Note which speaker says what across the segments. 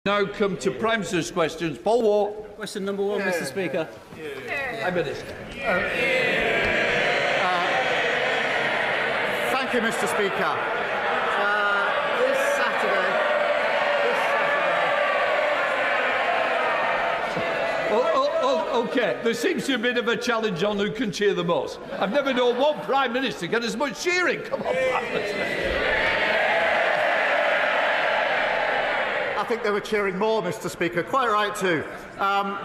Speaker 1: Now come to Prime Minister's questions. Paul Ward.
Speaker 2: Question number one, Mr. Speaker.
Speaker 1: Prime Minister.
Speaker 3: Thank you, Mr. Speaker. This Saturday.
Speaker 1: OK, there seems to be a bit of a challenge on who can cheer the most. I've never known one Prime Minister get as much cheering. Come on, Prime Minister.
Speaker 3: I think they were cheering more, Mr. Speaker. Quite right, too.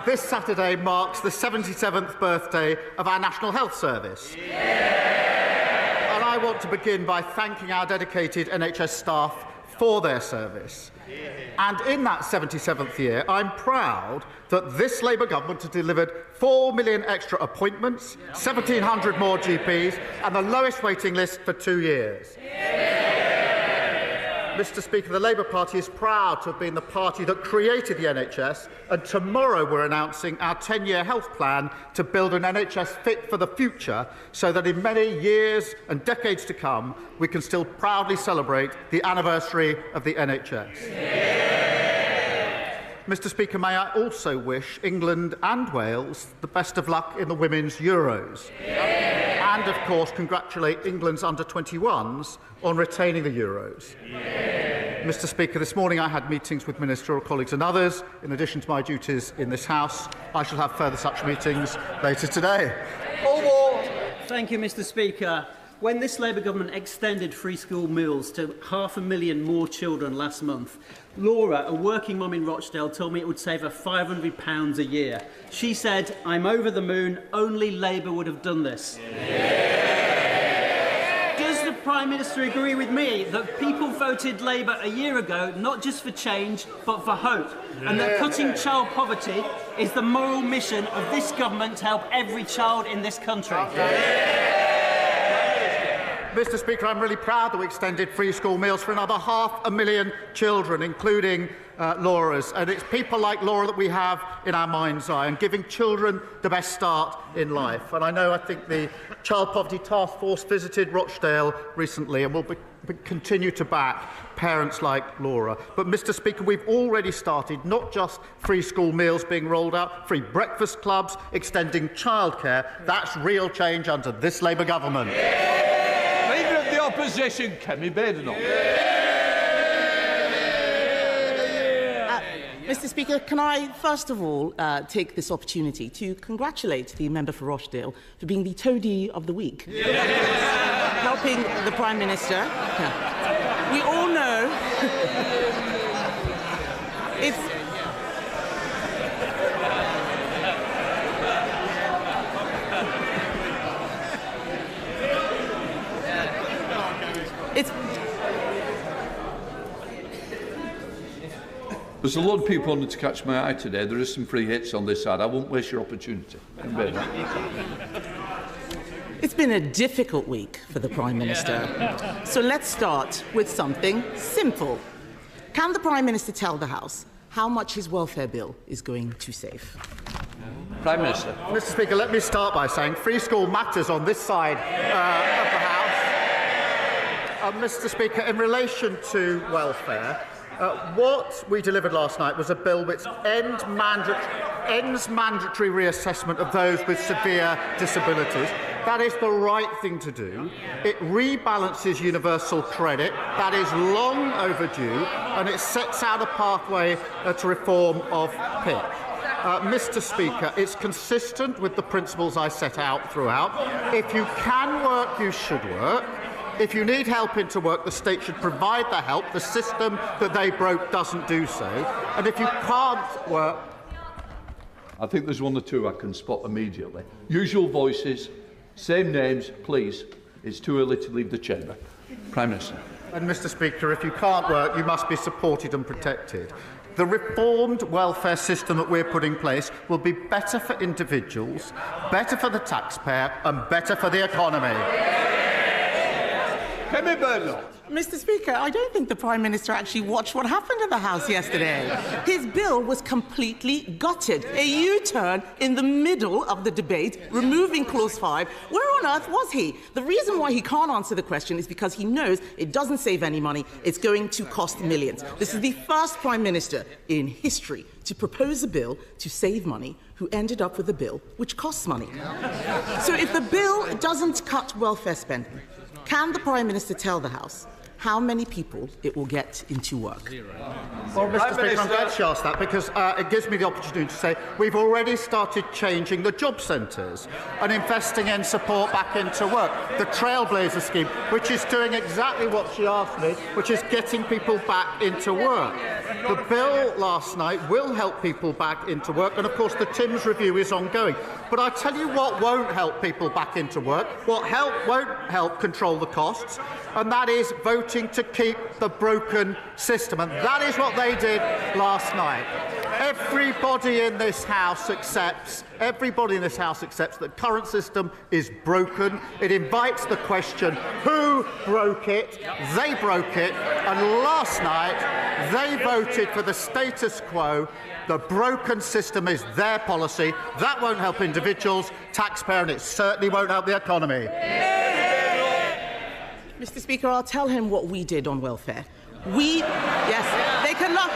Speaker 3: This Saturday marks the 77th birthday of our National Health Service. And I want to begin by thanking our dedicated NHS staff for their service. And in that 77th year, I'm proud that this Labour government has delivered 4 million extra appointments, 1,700 more GPs, and the lowest waiting list for 2 years. Mr. Speaker, the Labour Party is proud to have been the party that created the NHS, and tomorrow we're announcing our 10-year health plan to build an NHS fit for the future so that in many years and decades to come we can still proudly celebrate the anniversary of the NHS. Mr. Speaker, may I also wish England and Wales the best of luck in the Women's Euros. And, of course, congratulate England's under-21s on retaining the Euros. Mr. Speaker, this morning I had meetings with ministerial colleagues and others. In addition to my duties in this House, I shall have further such meetings later today.
Speaker 2: Thank you, Mr. Speaker. When this Labour government extended free school meals to 500,000 more children last month, Laura, a working mum in Rochdale, told me it would save her £500 a year. She said, "I'm over the moon, only Labour would have done this." Does the Prime Minister agree with me that people voted Labour a year ago not just for change but for hope, and that cutting child poverty is the moral mission of this government to help every child in this country?
Speaker 3: Mr. Speaker, I'm really proud that we extended free school meals for another 500,000 children, including Laura's. And it's people like Laura that we have in our mind's eye and giving children the best start in life. And I think the Child Poverty Task Force visited Rochdale recently and will continue to back parents like Laura. But, Mr. Speaker, we've already started not just free school meals being rolled out, free breakfast clubs, extending childcare. That's real change under this Labour government.
Speaker 1: Leader of the Opposition, Kemi Badenoch.
Speaker 4: Mr. Speaker, can I first of all take this opportunity to congratulate the member for Rochdale for being the toady of the week, helping the Prime Minister. We all know it's
Speaker 1: There's a lot of people wanting to catch my eye today. There are some free hits on this side. I won't waste your opportunity.
Speaker 4: It's been a difficult week for the Prime Minister. So let's start with something simple. Can the Prime Minister tell the House how much his welfare bill is going to save?
Speaker 1: Prime Minister.
Speaker 3: Mr. Speaker, let me start by saying free school matters on this side of the House. Mr. Speaker, in relation to welfare, what we delivered last night was a bill which ends mandatory reassessment of those with severe disabilities. That is the right thing to do. It rebalances universal credit. That is long overdue, and it sets out a pathway to reform of PIP. Mr. Speaker, it's consistent with the principles I set out throughout. If you can work, you should work. If you need help into work, the state should provide the help. The system that they broke doesn't do so. And if you can't work...
Speaker 1: I think there's one or two I can spot immediately. Usual voices, same names, please. It's too early to leave the chamber. Prime Minister.
Speaker 3: And, Mr. Speaker, if you can't work, you must be supported and protected. The reformed welfare system that we're putting in place will be better for individuals, better for the taxpayer and better for the economy.
Speaker 1: Kemi Badenoch.
Speaker 4: Mr. Speaker, I don't think the Prime Minister actually watched what happened in the House yesterday. His bill was completely gutted. A U-turn in the middle of the debate, removing Clause 5. Where on earth was he? The reason why he can't answer the question is because he knows it doesn't save any money. It's going to cost millions. This is the first Prime Minister in history to propose a bill to save money who ended up with a bill which costs money. So if the bill doesn't cut welfare spending, can the Prime Minister tell the House how many people it will get into work?
Speaker 3: Well, Mr. Speaker, I'm glad she asked that because it gives me the opportunity to say we've already started changing the job centres and investing in support back into work. The Trailblazer scheme, which is doing exactly what she asked me, which is getting people back into work. The bill last night will help people back into work, and of course the Timms review is ongoing. But I tell you what won't help people back into work, what won't help control the costs, and that is voting to keep the broken system. And that is what they did last night. Everybody in this House accepts that the current system is broken. It invites the question, who broke it? They broke it. And last night, they voted for the status quo. The broken system is their policy. That won't help individuals, taxpayers, and it certainly won't help the economy.
Speaker 4: Mr. Speaker, I'll tell him what we did on welfare. Yes, they can laugh.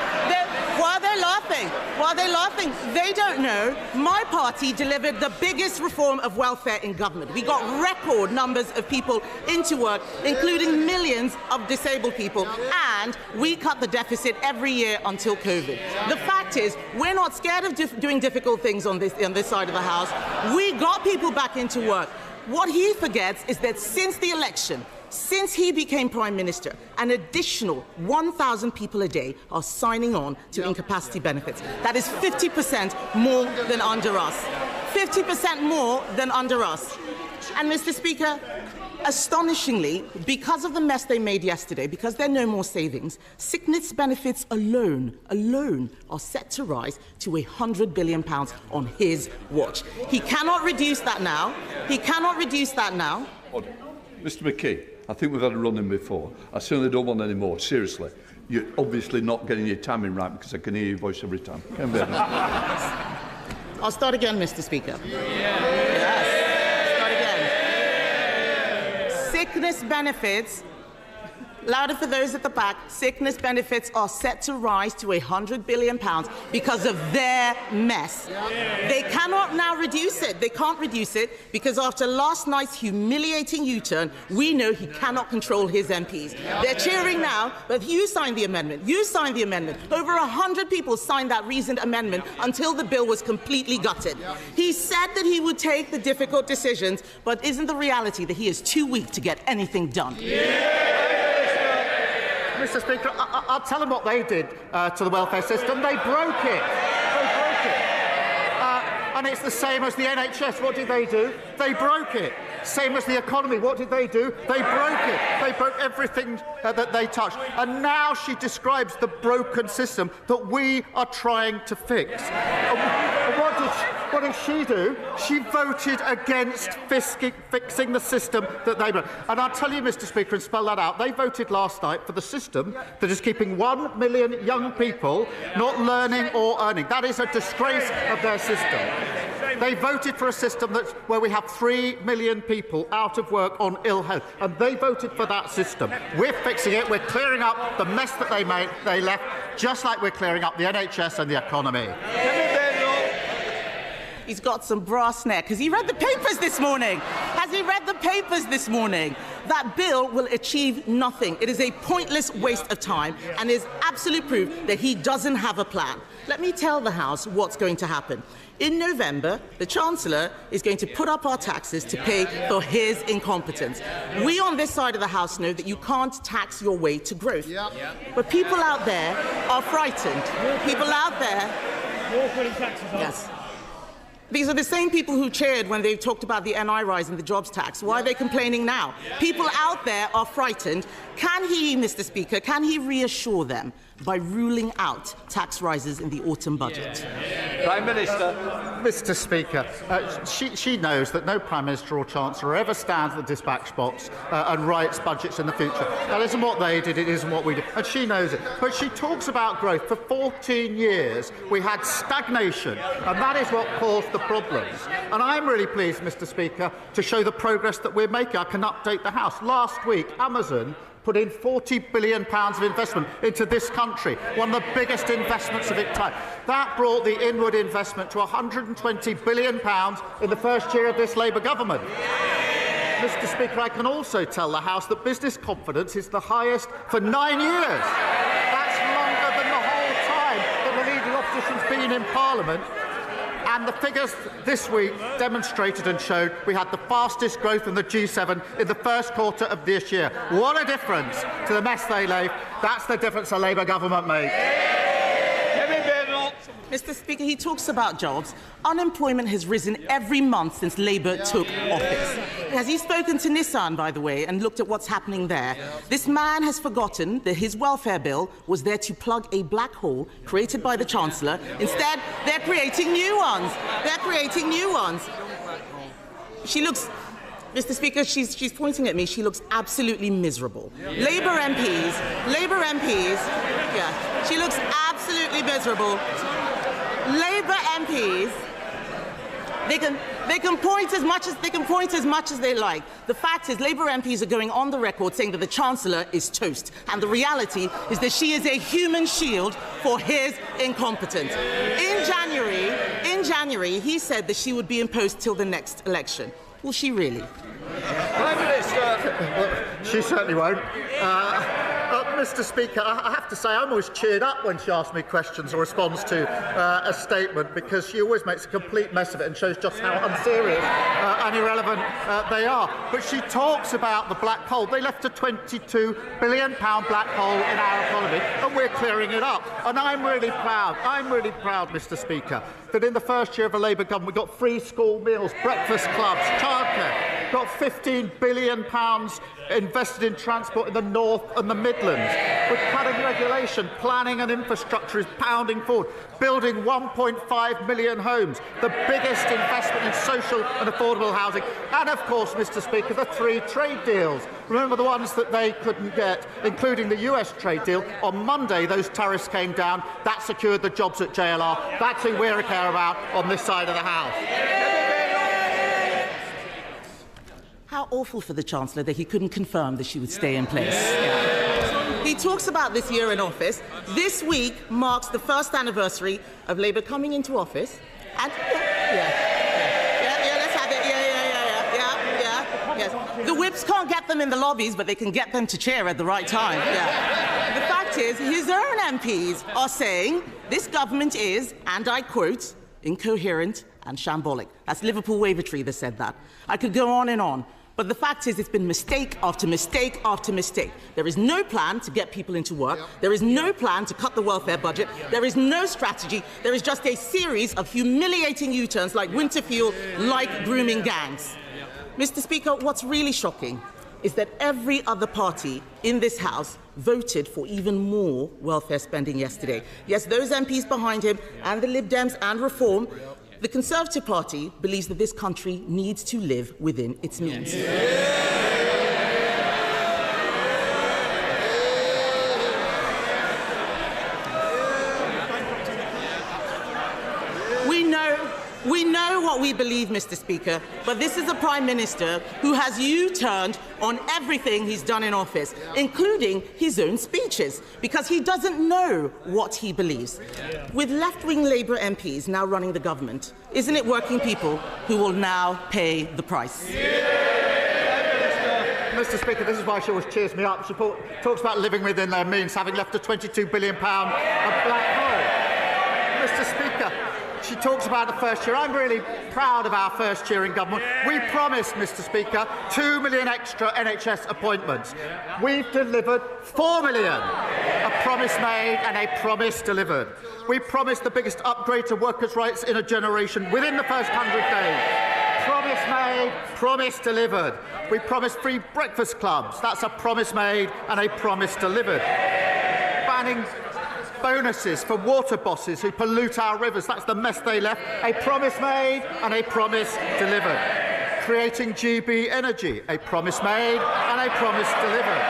Speaker 4: While they're laughing, they don't know. My party delivered the biggest reform of welfare in government. We got record numbers of people into work, including millions of disabled people, and we cut the deficit every year until COVID. The fact is, we're not scared of doing difficult things on this side of the House. We got people back into work. What he forgets is that since the election, since he became Prime Minister, an additional 1,000 people a day are signing on to incapacity benefits. That is 50% more than under us. 50% more than under us. And, Mr. Speaker, astonishingly, because of the mess they made yesterday, because there are no more savings, sickness benefits alone are set to rise to £100 billion on his watch. He cannot reduce that now.
Speaker 1: Order. Mr. McKee, I think we've had a run-in before. I certainly don't want any more. Seriously. You're obviously not getting your timing right because I can hear your voice every time.
Speaker 4: I'll start again, Mr. Speaker. Sickness benefits, louder for those at the back, sickness benefits are set to rise to £100 billion because of their mess. They cannot now reduce it. They can't reduce it because after last night's humiliating U-turn, we know he cannot control his MPs. They're cheering now, but you signed the amendment. Over 100 people signed that reasoned amendment until the bill was completely gutted. He said that he would take the difficult decisions, but isn't the reality that he is too weak to get anything done?
Speaker 3: Mr. Speaker, I'll tell them what they did to the welfare system. They broke it. And it's the same as the NHS. What did they do? They broke it. Same as the economy. What did they do? They broke it. They broke everything that they touched. And now she describes the broken system that we are trying to fix. What did she do? She voted against fixing the system that they broke. And I'll tell you, Mr. Speaker, and spell that out, they voted last night for the system that is keeping 1 million young people not learning or earning. That is a disgrace of their system. They voted for a system where we have 3 million people out of work on ill health, and they voted for that system. We're fixing it. We're clearing up the mess that they left, just like we're clearing up the NHS and the economy.
Speaker 4: He's got some brass neck. Has he read the papers this morning? That bill will achieve nothing. It is a pointless waste of time and is absolute proof that he doesn't have a plan. Let me tell the House what's going to happen. In November, the Chancellor is going to put up our taxes to pay for his incompetence. We on this side of the House know that you can't tax your way to growth. But people out there are frightened. Yes. These are the same people who cheered when they talked about the NI rise and the jobs tax. Why are they complaining now? People out there are frightened. Can he, Mr. Speaker, can he reassure them by ruling out tax rises in the autumn budget?
Speaker 1: Prime Minister.
Speaker 3: Mr. Speaker, she knows that no Prime Minister or Chancellor ever stands at the dispatch box and writes budgets in the future. That isn't what they did, it isn't what we did, and she knows it. But she talks about growth. For 14 years, we had stagnation, and that is what caused the problems. And I'm really pleased, Mr. Speaker, to show the progress that we're making. I can update the House. Last week, Amazon put in £40 billion of investment into this country, one of the biggest investments of its time. That brought the inward investment to £120 billion in the first year of this Labour government. Mr. Speaker, I can also tell the House that business confidence is the highest for 9 years. That's longer than the whole time that the leading opposition's been in Parliament. And the figures this week demonstrated and showed we had the fastest growth in the G7 in the first quarter of this year. What a difference to the mess they left. That's the difference a Labour government made.
Speaker 4: Mr. Speaker, he talks about jobs. Unemployment has risen every month since Labour took office. Has he spoken to Nissan, by the way, and looked at what's happening there? This man has forgotten that his welfare bill was there to plug a black hole created by the Chancellor. Instead, they're creating new ones. They're creating new ones. She looks... Mr. Speaker, she's pointing at me. She looks absolutely miserable. Labour MPs, yeah, she looks absolutely miserable. Labour MPs, they can point as much as they like. The fact is, Labour MPs are going on the record saying that the Chancellor is toast, and the reality is that she is a human shield for his incompetence. In January, he said that she would be in post till the next election. Will she really?
Speaker 1: Prime Minister.
Speaker 3: Well, she certainly won't. Mr. Speaker, I have to say I'm always cheered up when she asks me questions or responds to a statement, because she always makes a complete mess of it and shows just how unserious and irrelevant they are. But she talks about the black hole. They left a £22 billion black hole in our economy, and we're clearing it up. And I'm really proud, Mr. Speaker, that in the first year of a Labour government we got free school meals, breakfast clubs, childcare, got £15 billion invested in transport in the North and the Midlands. With cutting regulation, planning and infrastructure is pounding forward, building 1.5 million homes, the biggest investment in social and affordable housing. And of course, Mr. Speaker, the 3 trade deals. Remember the ones that they couldn't get, including the US trade deal. On Monday, those tariffs came down. That secured the jobs at JLR. That's who we care about on this side of the House.
Speaker 4: How awful for the Chancellor that he couldn't confirm that she would stay in place. Yeah. He talks about this year in office. This week marks the first anniversary of Labour coming into office. And let's have it. Yes. The whips can't get them in the lobbies, but they can get them to cheer at the right time. Yeah. The fact is, his own MPs are saying this government is, and I quote, incoherent and shambolic. That's Liverpool Wavertree that said that. I could go on and on. But the fact is, it's been mistake after mistake after mistake. There is no plan to get people into work. There is no plan to cut the welfare budget. There is no strategy. There is just a series of humiliating U-turns like winter fuel, like grooming gangs. Mr. Speaker, what's really shocking is that every other party in this House voted for even more welfare spending yesterday. Yes, those MPs behind him and the Lib Dems and Reform. The Conservative Party believes that this country needs to live within its means. We know what we believe, Mr. Speaker, but this is a Prime Minister who has U-turned on everything he's done in office, including his own speeches, because he doesn't know what he believes. With left-wing Labour MPs now running the government, isn't it working people who will now pay the price?
Speaker 3: Mr. Speaker, this is why she always cheers me up. She talks about living within their means, having left a £22 billion black hole. Mr. Speaker, she talks about the first year. I'm really proud of our first year in government. We promised, Mr. Speaker, 2 million extra NHS appointments. We've delivered 4 million. A promise made and a promise delivered. We promised the biggest upgrade to workers' rights in a generation within the first 100 days. Promise made, promise delivered. We promised free breakfast clubs. That's a promise made and a promise delivered. Bonuses for water bosses who pollute our rivers. That's the mess they left. A promise made and a promise delivered. Creating GB Energy. A promise made and a promise delivered.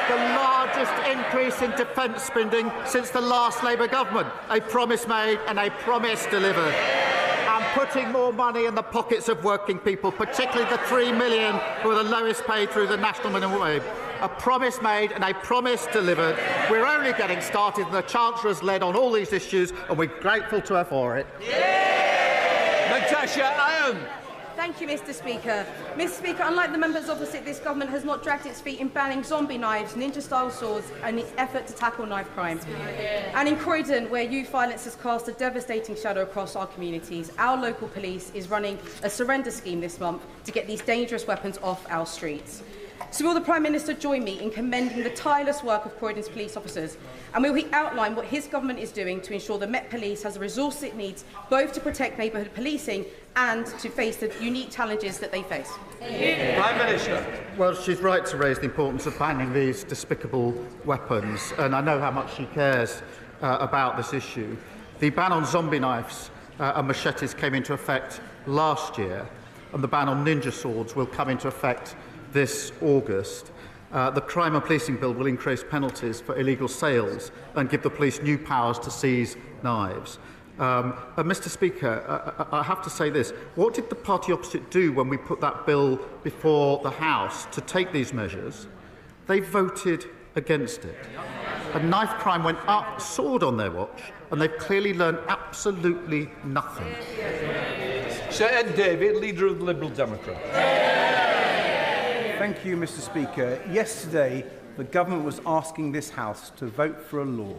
Speaker 3: The largest increase in defence spending since the last Labour government. A promise made and a promise delivered. And putting more money in the pockets of working people, particularly the 3 million who are the lowest paid through the national minimum wage. A promise made and a promise delivered. We're only getting started, and the Chancellor has led on all these issues, and we're grateful to her for it.
Speaker 1: Natasha Iron.
Speaker 5: Thank you, Mr. Speaker. Mr. Speaker, unlike the members opposite, this government has not dragged its feet in banning zombie knives, ninja-style swords and its effort to tackle knife crime. And in Croydon, where youth violence has cast a devastating shadow across our communities, our local police is running a surrender scheme this month to get these dangerous weapons off our streets. So will the Prime Minister join me in commending the tireless work of Croydon's police officers? And will he outline what his government is doing to ensure the Met Police has the resources it needs both to protect neighbourhood policing and to face the unique challenges that they face?
Speaker 1: Prime Minister.
Speaker 3: Well, she's right to raise the importance of banning these despicable weapons, and I know how much she cares about this issue. The ban on zombie knives and machetes came into effect last year, and the ban on ninja swords will come into effect this August. The Crime and Policing Bill will increase penalties for illegal sales and give the police new powers to seize knives. Mr. Speaker, I have to say this. What did the party opposite do when we put that bill before the House to take these measures? They voted against it. And knife crime went up, soared on their watch, and they've clearly learned absolutely nothing.
Speaker 1: Sir Ed Davey, Leader of the Liberal Democrats.
Speaker 6: Thank you, Mr. Speaker. Yesterday, the government was asking this House to vote for a law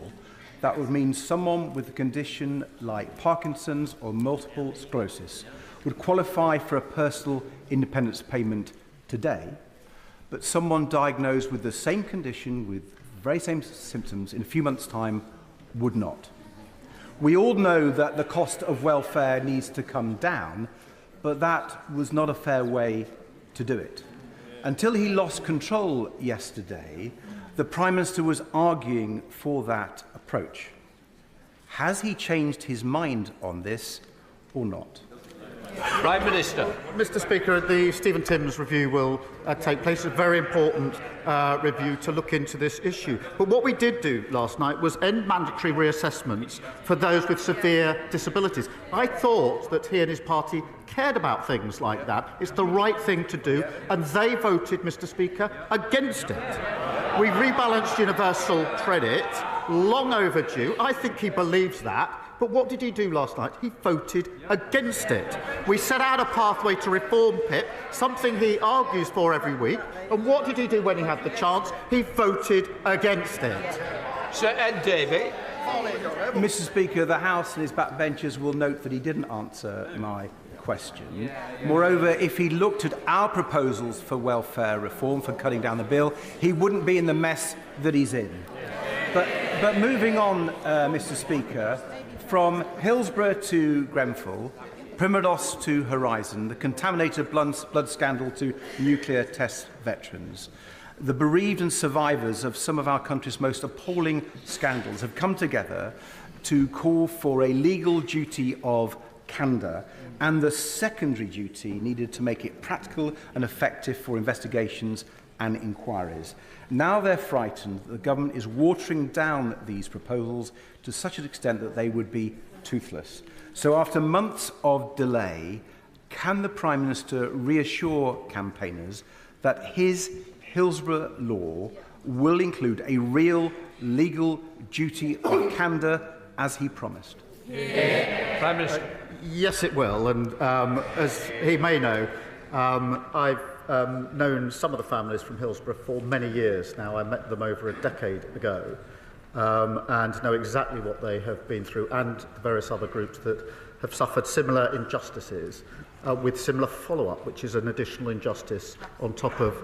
Speaker 6: that would mean someone with a condition like Parkinson's or multiple sclerosis would qualify for a personal independence payment today, but someone diagnosed with the same condition with the very same symptoms in a few months' time would not. We all know that the cost of welfare needs to come down, but that was not a fair way to do it. Until he lost control yesterday, the Prime Minister was arguing for that approach. Has he changed his mind on this or not?
Speaker 1: Prime Minister.
Speaker 3: Mr. Speaker, the Stephen Timms review will take place. It's a very important review to look into this issue. But what we did do last night was end mandatory reassessments for those with severe disabilities. I thought that he and his party cared about things like that. It's the right thing to do, and they voted, Mr. Speaker, against it. We rebalanced universal credit, long overdue. I think he believes that. But what did he do last night? He voted against it. We set out a pathway to reform PIP, something he argues for every week. And what did he do when he had the chance? He voted against it.
Speaker 1: Sir Ed Davey.
Speaker 6: Mr. Speaker, the House and his backbenchers will note that he didn't answer my question. Moreover, if he looked at our proposals for welfare reform, for cutting down the bill, he wouldn't be in the mess that he's in. But moving on, Mr. Speaker, from Hillsborough to Grenfell, Primados to Horizon, the contaminated blood scandal to nuclear test veterans, the bereaved and survivors of some of our country's most appalling scandals have come together to call for a legal duty of candour and the secondary duty needed to make it practical and effective for investigations and inquiries. Now they're frightened that the government is watering down these proposals to such an extent that they would be toothless. So after months of delay, can the Prime Minister reassure campaigners that his Hillsborough Law will include a real legal duty of candour as he promised?
Speaker 1: Prime Minister.
Speaker 3: Yes, it will. And as he may know, I've known some of the families from Hillsborough for many years now. I met them over a decade ago and know exactly what they have been through, and the various other groups that have suffered similar injustices with similar follow-up, which is an additional injustice on top of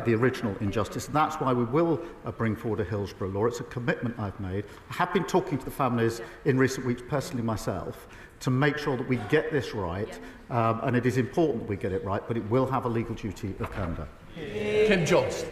Speaker 3: the original injustice. And that's why we will bring forward a Hillsborough Law. It's a commitment I've made. I have been talking to the families in recent weeks, personally myself, to make sure that we get this right, and it is important that we get it right, but it will have a legal duty of candour.
Speaker 1: Tim Johnson.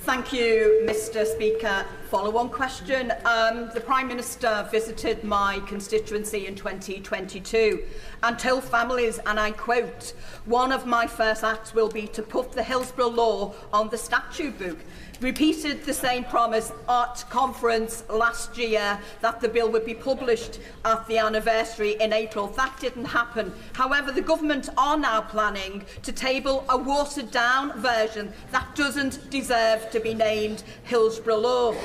Speaker 7: Thank you, Mr Speaker. Follow-on question. The Prime Minister visited my constituency in 2022 and told families, and I quote, "One of my first acts will be to put the Hillsborough Law on the statute book." Repeated the same promise at conference last year that the bill would be published at the anniversary in April. That didn't happen. However, the government are now planning to table a watered-down version that doesn't deserve to be named Hillsborough Law.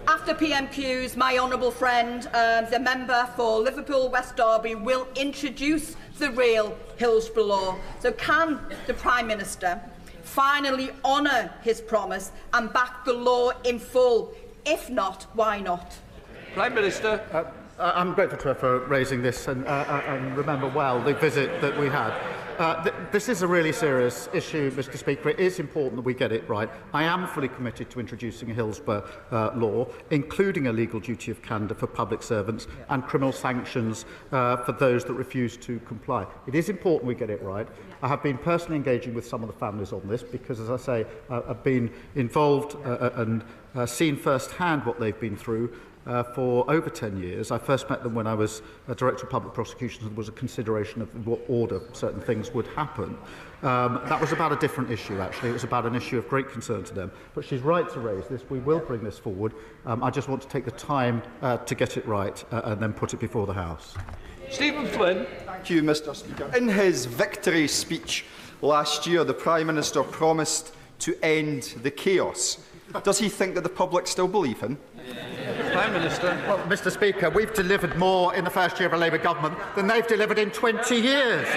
Speaker 7: After PMQs, my honourable friend, the member for Liverpool West Derby, will introduce the real Hillsborough Law. So can the Prime Minister finally honour his promise and back the law in full? If not, why not?
Speaker 1: Prime Minister.
Speaker 3: I'm grateful to her for raising this and remember well the visit that we had. This is a really serious issue, Mr Speaker. It is important that we get it right. I am fully committed to introducing a Hillsborough law, including a legal duty of candour for public servants and criminal sanctions for those that refuse to comply. It is important we get it right. I have been personally engaging with some of the families on this because, as I say, I've been involved and seen firsthand what they've been through for over 10 years. I first met them when I was Director of Public Prosecutions and there was a consideration of what order certain things would happen. That was about a different issue, actually. It was about an issue of great concern to them. But she's right to raise this. We will bring this forward. I just want to take the time to get it right and then put it before the House.
Speaker 1: Stephen Flynn.
Speaker 8: Thank you, Mr Speaker. In his victory speech last year, the Prime Minister promised to end the chaos. Does he think that the public still believe him?
Speaker 1: Prime Minister.
Speaker 3: Well, Mr Speaker, we've delivered more in the first year of a Labour government than they've delivered in 20 years.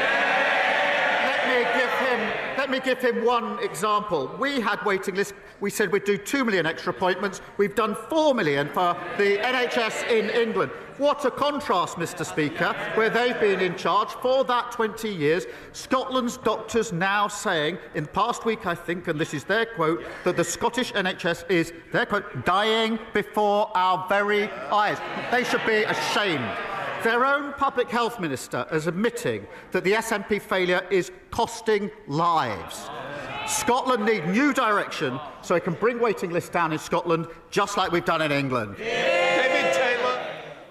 Speaker 3: Let me give him one example. We had waiting lists. We said we'd do 2 million extra appointments. We've done 4 million for the NHS in England. What a contrast, Mr Speaker, where they've been in charge for that 20 years. Scotland's doctors now saying, in the past week, I think, and this is their quote, that the Scottish NHS is, their quote, dying before our very eyes. They should be ashamed. Their own Public Health Minister is admitting that the SNP failure is costing lives. Scotland need new direction so it can bring waiting lists down in Scotland, just like we've done in England.
Speaker 1: David Taylor.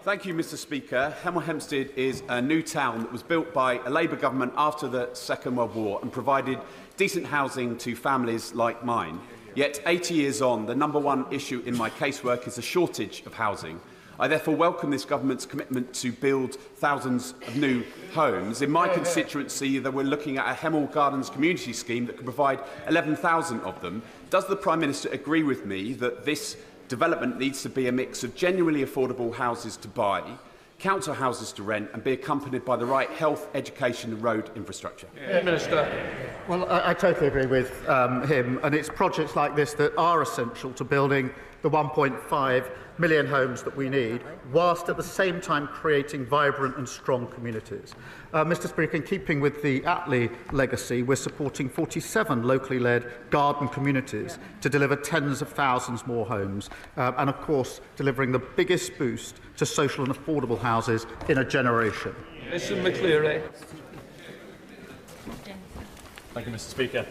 Speaker 9: Thank you, Mr Speaker. Hemel Hempstead is a new town that was built by a Labour government after the Second World War and provided decent housing to families like mine. Yet 80 years on, the #1 issue in my casework is a shortage of housing. I therefore welcome this government's commitment to build thousands of new homes. In my constituency, we're looking at a Hemel Gardens community scheme that could provide 11,000 of them. Does the Prime Minister agree with me that this development needs to be a mix of genuinely affordable houses to buy, council houses to rent, and be accompanied by the right health, education and road infrastructure?
Speaker 1: Minister.
Speaker 3: Well, I totally agree with him, and it's projects like this that are essential to building the 1.5 million homes that we need, whilst at the same time creating vibrant and strong communities. Mr Speaker, in keeping with the Attlee legacy, we're supporting 47 locally led garden communities to deliver tens of thousands more homes, and of course delivering the biggest boost to social and affordable houses in a generation.
Speaker 1: Mr McCleary.
Speaker 10: Thank you, Mr Speaker.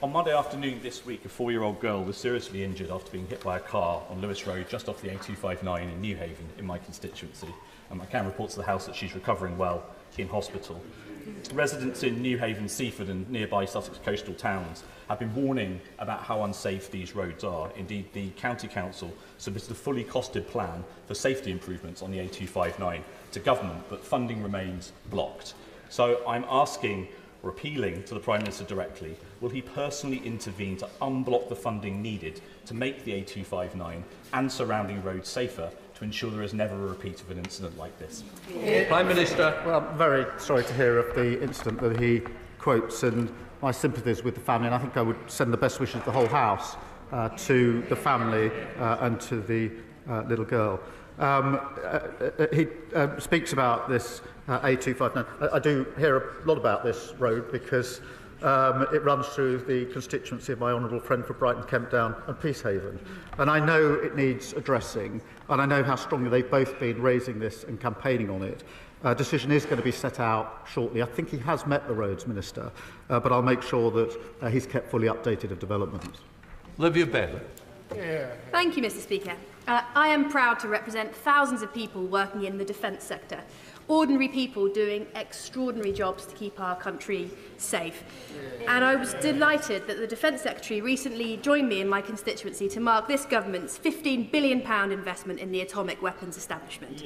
Speaker 10: On Monday afternoon this week, a 4-year-old girl was seriously injured after being hit by a car on Lewis Road just off the A259 in Newhaven, in my constituency. I can report to the House that she's recovering well in hospital. Residents in Newhaven, Seaford and nearby Sussex coastal towns have been warning about how unsafe these roads are. Indeed, the County Council submitted a fully costed plan for safety improvements on the A259 to government, but funding remains blocked. So I'm asking, or appealing to the Prime Minister directly, will he personally intervene to unblock the funding needed to make the A259 and surrounding roads safer to ensure there is never a repeat of an incident like this?
Speaker 1: Prime Minister.
Speaker 3: Well, I'm very sorry to hear of the incident that he quotes, and my sympathies with the family, and I think I would send the best wishes of the whole House to the family and to the little girl. He speaks about this A259. I do hear a lot about this road because it runs through the constituency of my honourable friend for Brighton, Kemp Down and Peacehaven. And I know it needs addressing, and I know how strongly they've both been raising this and campaigning on it. A decision is going to be set out shortly. I think he has met the Roads Minister, but I'll make sure that he's kept fully updated of developments.
Speaker 1: Olivia Bailey.
Speaker 11: Thank you, Mr. Speaker. I am proud to represent thousands of people working in the defence sector. Ordinary people doing extraordinary jobs to keep our country safe. And I was delighted that the Defence Secretary recently joined me in my constituency to mark this government's £15 billion investment in the atomic weapons establishment.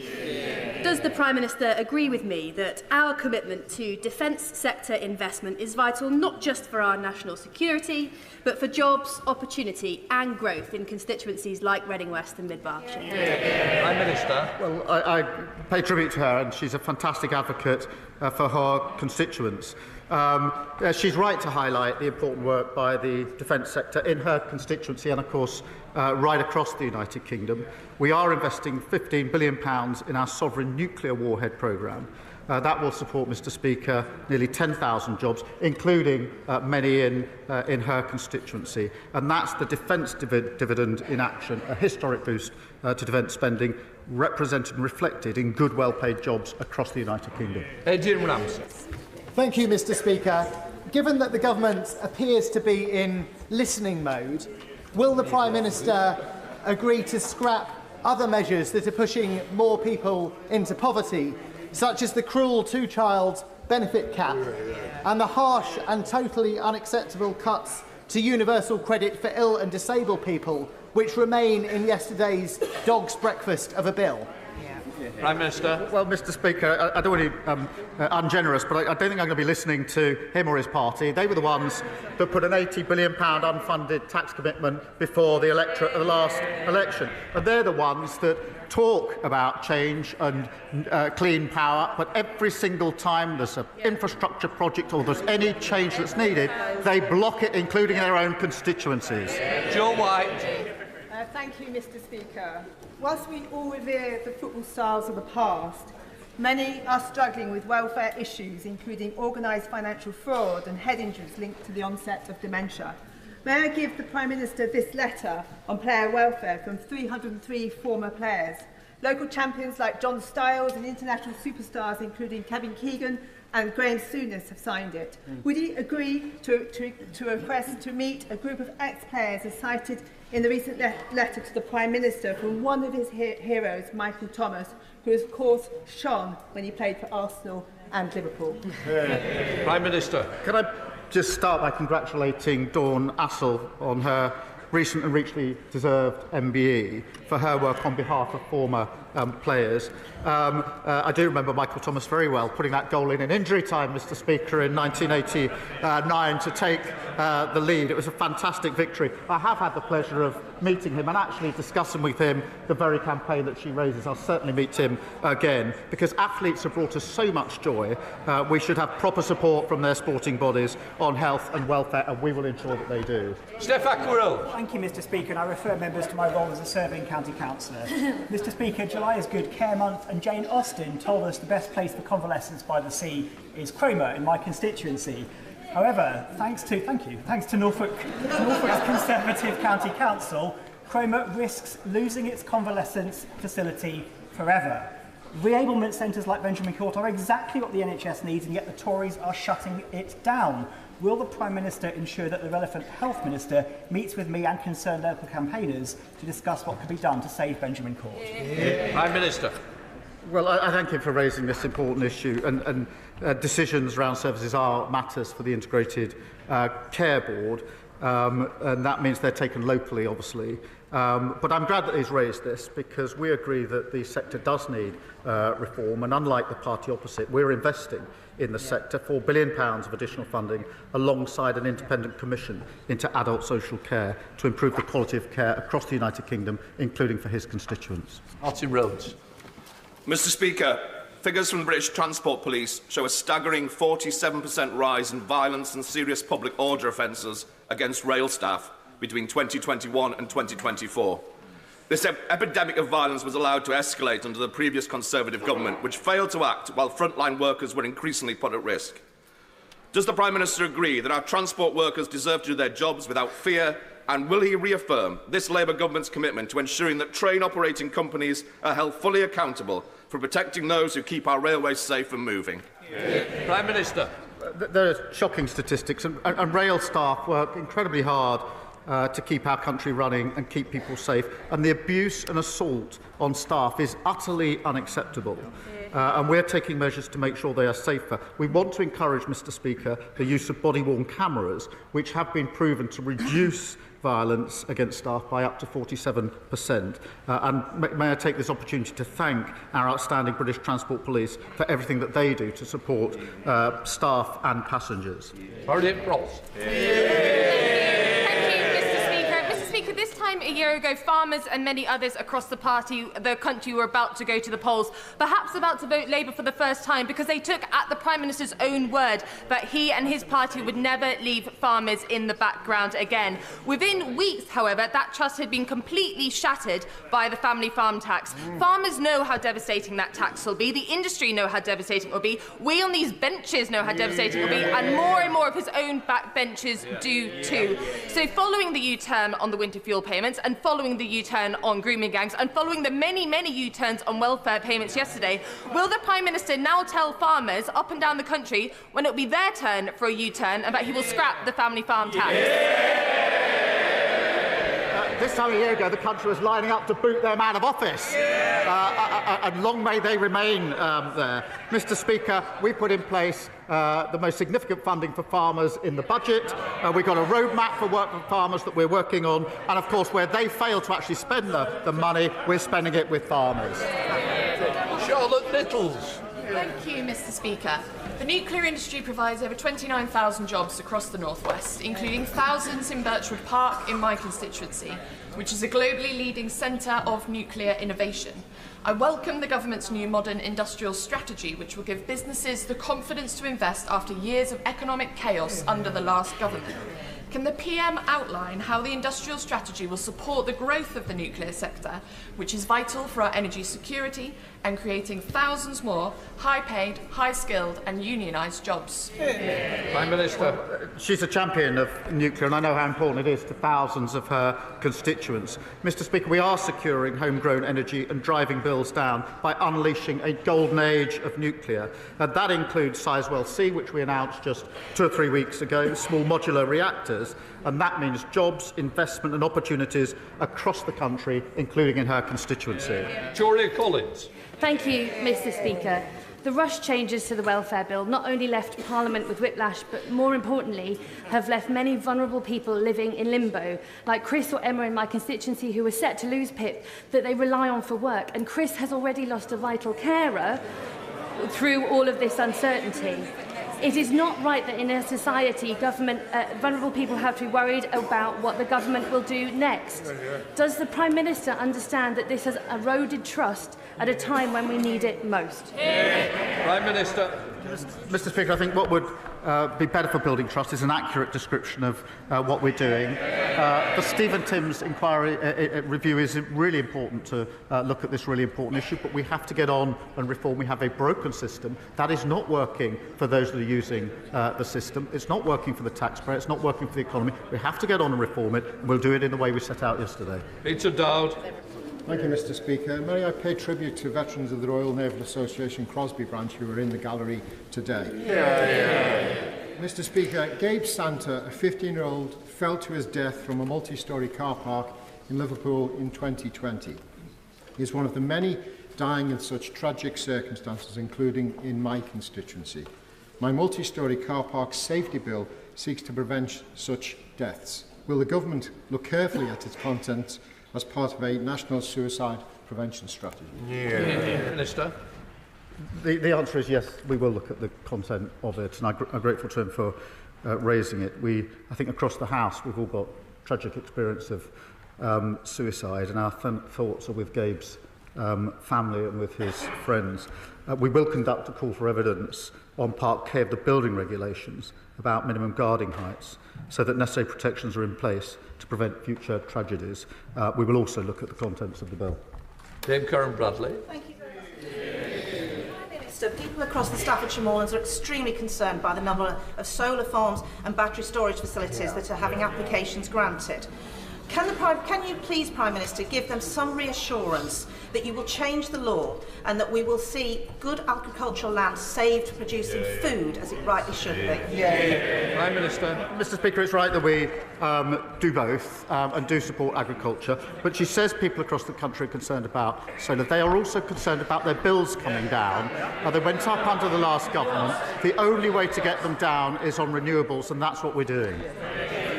Speaker 11: Does the Prime Minister agree with me that our commitment to defence sector investment is vital not just for our national security, but for jobs, opportunity and growth in constituencies like Reading West and Mid-Berkshire?
Speaker 1: Prime Minister.
Speaker 3: Well, I pay tribute to her, and she's a fantastic advocate for her constituents. She's right to highlight the important work by the defence sector in her constituency and, of course, right across the United Kingdom. We are investing £15 billion in our sovereign nuclear warhead programme. That will support, Mr. Speaker, nearly 10,000 jobs, including many in her constituency. And that's the defence dividend in action, a historic boost to defence spending, represented and reflected in good, well-paid jobs across the United Kingdom.
Speaker 1: Adrian Ramsey.
Speaker 12: Thank you, Mr. Speaker. Given that the government appears to be in listening mode, will the Prime Minister agree to scrap other measures that are pushing more people into poverty, such as the cruel two-child benefit cap and the harsh and totally unacceptable cuts to universal credit for ill and disabled people, which remain in yesterday's dog's breakfast of a bill?
Speaker 1: Prime Minister.
Speaker 3: Well, Mr. Speaker, I don't want to be ungenerous, but I don't think I'm going to be listening to him or his party. They were the ones that put an £80 billion unfunded tax commitment before the electorate of the last election. And they're the ones that talk about change and clean power, but every single time there's an infrastructure project or there's any change that's needed, they block it, including their own constituencies.
Speaker 1: Joe White.
Speaker 13: Thank you, Mr. Speaker. Whilst we all revere the football stars of the past, many are struggling with welfare issues, including organised financial fraud and head injuries linked to the onset of dementia. May I give the Prime Minister this letter on player welfare from 303 former players? Local champions like John Stiles and international superstars including Kevin Keegan and Graham Souness have signed it. Would he agree to request to meet a group of ex-players as cited in the recent letter to the Prime Minister from one of his heroes, Michael Thomas, who of course shone when he played for Arsenal and Liverpool?
Speaker 1: Prime Minister.
Speaker 3: Can I just start by congratulating Dawn Assel on her recent and richly deserved MBE for her work on behalf of former players. I do remember Michael Thomas very well, putting that goal in injury time, Mr. Speaker, in 1989 to take the lead. It was a fantastic victory. I have had the pleasure of meeting him and actually discussing with him the very campaign that she raises. I'll certainly meet him again, because athletes have brought us so much joy. We should have proper support from their sporting bodies on health and welfare, and we will ensure that they do.
Speaker 1: Steph Aquarell.
Speaker 14: Thank you, Mr. Speaker, and I refer members to my role as a serving county councillor. Mr. Speaker, July is Good Care Month, and Jane Austen told us the best place for convalescence by the sea is Cromer in my constituency. However, thanks to Norfolk's Conservative County Council, Cromer risks losing its convalescence facility forever. Reablement centres like Benjamin Court are exactly what the NHS needs, and yet the Tories are shutting it down. Will the Prime Minister ensure that the relevant Health Minister meets with me and concerned local campaigners to discuss what could be done to save Benjamin Court?
Speaker 1: Prime Minister.
Speaker 3: Well, I thank him for raising this important issue, and decisions around services are matters for the Integrated Care Board, and that means they're taken locally, obviously. But I'm glad that he's raised this, because we agree that the sector does need reform, and unlike the party opposite, we're investing in the sector £4 billion of additional funding alongside an independent commission into adult social care to improve the quality of care across the United Kingdom, including for his constituents.
Speaker 1: Martin Rhodes.
Speaker 15: Mr. Speaker, figures from the British Transport Police show a staggering 47% rise in violence and serious public order offences against rail staff between 2021 and 2024. This epidemic of violence was allowed to escalate under the previous Conservative government, which failed to act while frontline workers were increasingly put at risk. Does the Prime Minister agree that our transport workers deserve to do their jobs without fear, and will he reaffirm this Labour government's commitment to ensuring that train operating companies are held fully accountable for protecting those who keep our railways safe and moving?
Speaker 1: Prime Minister.
Speaker 3: There are shocking statistics, and rail staff work incredibly hard to keep our country running and keep people safe. And the abuse and assault on staff is utterly unacceptable. And we're taking measures to make sure they are safer. We want to encourage, Mr. Speaker, the use of body-worn cameras, which have been proven to reduce violence against staff by up to 47%. And may I take this opportunity to thank our outstanding British Transport Police for everything that they do to support staff and passengers.
Speaker 1: Ross.
Speaker 16: This time a year ago, farmers and many others across the country were about to go to the polls, perhaps about to vote Labour for the first time, because they took at the Prime Minister's own word that he and his party would never leave farmers in the background again. Within weeks, however, that trust had been completely shattered by the family farm tax. Farmers know how devastating that tax will be. The industry know how devastating it will be. We on these benches know how devastating it will be, and more of his own backbenchers do too. So following the U-turn on the winter fuel payments, and following the U-turn on grooming gangs, and following the many U-turns on welfare payments yesterday, will the Prime Minister now tell farmers up and down the country when it will be their turn for a U-turn and that he will scrap the family farm tax?
Speaker 3: This time a year ago, the country was lining up to boot them out of office. And long may they remain there. Mr. Speaker, we put in place the most significant funding for farmers in the budget. We've got a roadmap for work for farmers that we're working on. And, of course, where they fail to actually spend the money, we're spending it with farmers.
Speaker 1: Charlotte Littles.
Speaker 17: Thank you, Mr. Speaker. The nuclear industry provides over 29,000 jobs across the North West, including thousands in Birchwood Park in my constituency, which is a globally leading centre of nuclear innovation. I welcome the government's new modern industrial strategy, which will give businesses the confidence to invest after years of economic chaos under the last government. Can the PM outline how the industrial strategy will support the growth of the nuclear sector, which is vital for our energy security and creating thousands more high-paid, high-skilled and unionised jobs?
Speaker 3: Prime Minister. She's a champion of nuclear, and I know how important it is to thousands of her constituents. Mr. Speaker, we are securing homegrown energy and driving bills down by unleashing a golden age of nuclear. That includes Sizewell C, which we announced just 2 or 3 weeks ago, small modular reactors, and that means jobs, investment and opportunities across the country, including in her constituency.
Speaker 1: Julia Collins.
Speaker 11: Thank you, Mr. Speaker. The rush changes to the welfare bill not only left Parliament with whiplash, but more importantly, have left many vulnerable people living in limbo, like Chris or Emma in my constituency, who are set to lose PIP that they rely on for work. And Chris has already lost a vital carer through all of this uncertainty. It is not right that in a society, vulnerable people have to be worried about what the government will do next. Does the Prime Minister understand that this has eroded trust at a time when we need it most?
Speaker 1: Prime Minister.
Speaker 3: Mr. Speaker, I think what would be better for building trust is an accurate description of what we're doing. The Stephen Timms inquiry review is really important to look at this really important issue, but we have to get on and reform. We have a broken system that is not working for those that are using the system. It's not working for the taxpayer. It's not working for the economy. We have to get on and reform it, and we'll do it in the way we set out yesterday.
Speaker 1: Peter Dowd.
Speaker 18: Thank you, Mr. Speaker. May I pay tribute to veterans of the Royal Naval Association Crosby branch who are in the gallery today. Mr. Speaker, Gabe Santa, a 15-year-old, fell to his death from a multi-storey car park in Liverpool in 2020. He is one of the many dying in such tragic circumstances, including in my constituency. My multi-storey car park safety bill seeks to prevent such deaths. Will the government look carefully at its contents as part of a national suicide prevention strategy?
Speaker 1: Minister.
Speaker 3: The answer is yes, we will look at the content of it, and I'm grateful to him for raising it. I think across the House we've all got tragic experience of suicide, and our thoughts are with Gabe's family and with his friends. We will conduct a call for evidence on Part K of the building regulations about minimum guarding heights, so that necessary protections are in place to prevent future tragedies. We will also look at the contents of the bill.
Speaker 1: Dame Karen Bradley.
Speaker 19: Thank you very much. Prime Minister, people across the Staffordshire Moorlands are extremely concerned by the number of solar farms and battery storage facilities that are having applications granted. Can you please, Prime Minister, give them some reassurance that you will change the law and that we will see good agricultural land saved for producing food as it rightly should be?
Speaker 3: Prime Minister. Mr. Speaker, it's right that we do both and do support agriculture, but she says people across the country are concerned about solar. They are also concerned about their bills coming down. They went up under the last government. The only way to get them down is on renewables, and that's what we're doing.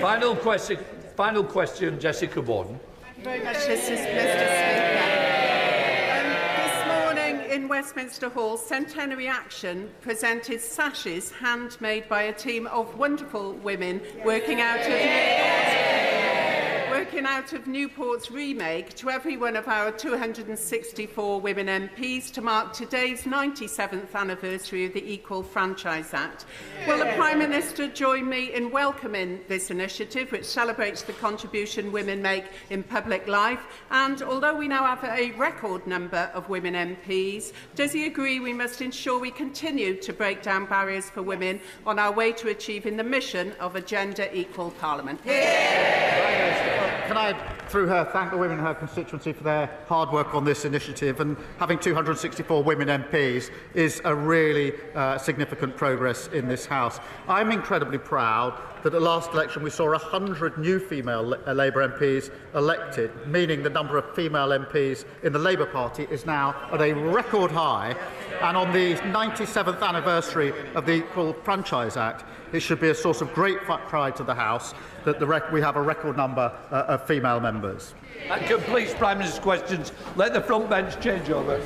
Speaker 1: Final question, Jessica Warden.
Speaker 20: Thank you very much, Mr. Speaker. This morning in Westminster Hall, Centenary Action presented sashes handmade by a team of wonderful women working out of Newport's remake to every one of our 264 women MPs to mark today's 97th anniversary of the Equal Franchise Act. Will the Prime Minister join me in welcoming this initiative, which celebrates the contribution women make in public life? And although we now have a record number of women MPs, does he agree we must ensure we continue to break down barriers for women on our way to achieving the mission of a gender-equal Parliament?
Speaker 3: Can I, through her, thank the women in her constituency for their hard work on this initiative, and having 264 women MPs is a really significant progress in this House. I'm incredibly proud that at the last election we saw 100 new female Labour MPs elected, meaning the number of female MPs in the Labour Party is now at a record high. And on the 97th anniversary of the Equal Franchise Act, it should be a source of great pride to the House that we have a record number of female members.
Speaker 1: That completes Prime Minister's questions. Let the front bench change over.